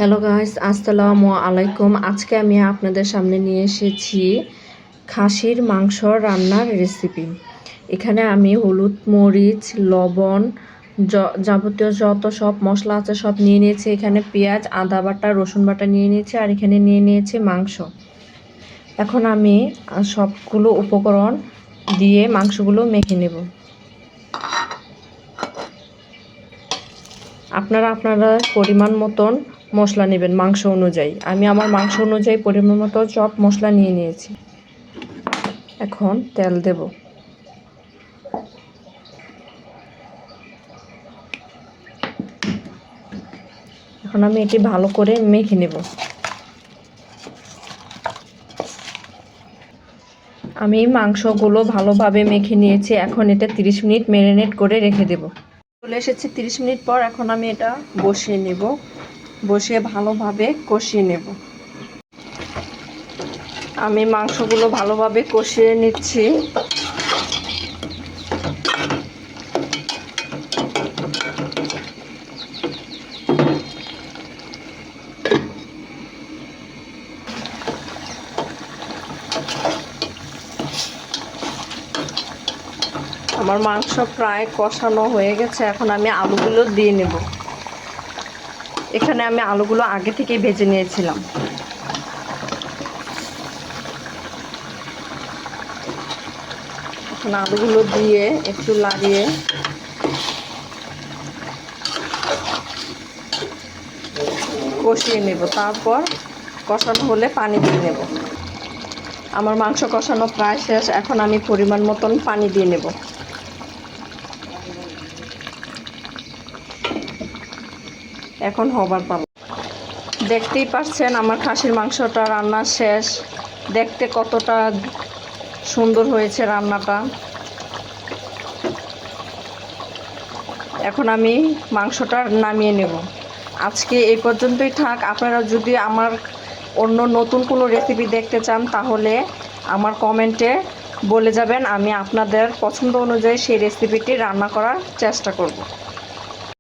Hello guys, আসসালামু আলাইকুম। আজকে আমি আপনাদের সামনে নিয়ে এসেছি খাসির মাংস রান্নার রেসিপি। এখানে আমি হলুদ, মরিচ, লবণ, যাবতীয় যত সব মশলা আছে সব নিয়ে নিয়েছি। এখানে পেঁয়াজ, আদা বাটা, রসুন বাটা নিয়ে নিয়েছি, আর এখানে নিয়ে নিয়েছি মাংস। এখন আমি সবগুলো উপকরণ দিয়ে মাংসগুলো মেখে নেব। আপনারা পরিমাণ মতন মশলা নেবেন মাংস অনুযায়ী। আমি আমার মাংস অনুযায়ী পরিমাণ মতো সব মশলা নিয়ে নিয়েছি। এখন তেল দেব। এখন আমি এটি ভালো করে মেখে নেব। আমি মাংসগুলো ভালোভাবে মেখে নিয়েছি। এখন এটা 30 মিনিট ম্যারিনেট করে রেখে দেব। চলে এসেছি 30 মিনিট পর। এখন আমি এটা বসিয়ে নেব। বসিয়ে ভালোভাবে কষিয়ে নেব। আমি মাংসগুলো ভালোভাবে কষিয়ে নিচ্ছি। আমার মাংস প্রায় কষানো হয়ে গেছে। এখন আমি আলুগুলো দিয়ে নেব। এখানে আমি আলুগুলো আগে থেকেই ভেজে নিয়েছিলাম। এখন আলুগুলো দিয়ে একটু লাগিয়ে কষিয়ে নেব। তারপর কষানো হলে পানি দিয়ে নেব। আমার মাংস কষানো প্রায় শেষ। এখন আমি পরিমাণ মতন পানি দিয়ে নেব। এখন হবার পালা। দেখতেই পাচ্ছেন আমার খাসির মাংসটা রান্না শেষ। দেখতে কতটা সুন্দর হয়েছে রান্নাটা। এখন আমি মাংসটা নামিয়ে নেব। আজকে এই পর্যন্তই থাক। আপনারা যদি আমার অন্য নতুন কোনো রেসিপি দেখতে চান তাহলে আমার কমেন্টে বলে যাবেন। আমি আপনাদের পছন্দ অনুযায়ী সেই রেসিপিটি রান্না করার চেষ্টা করব।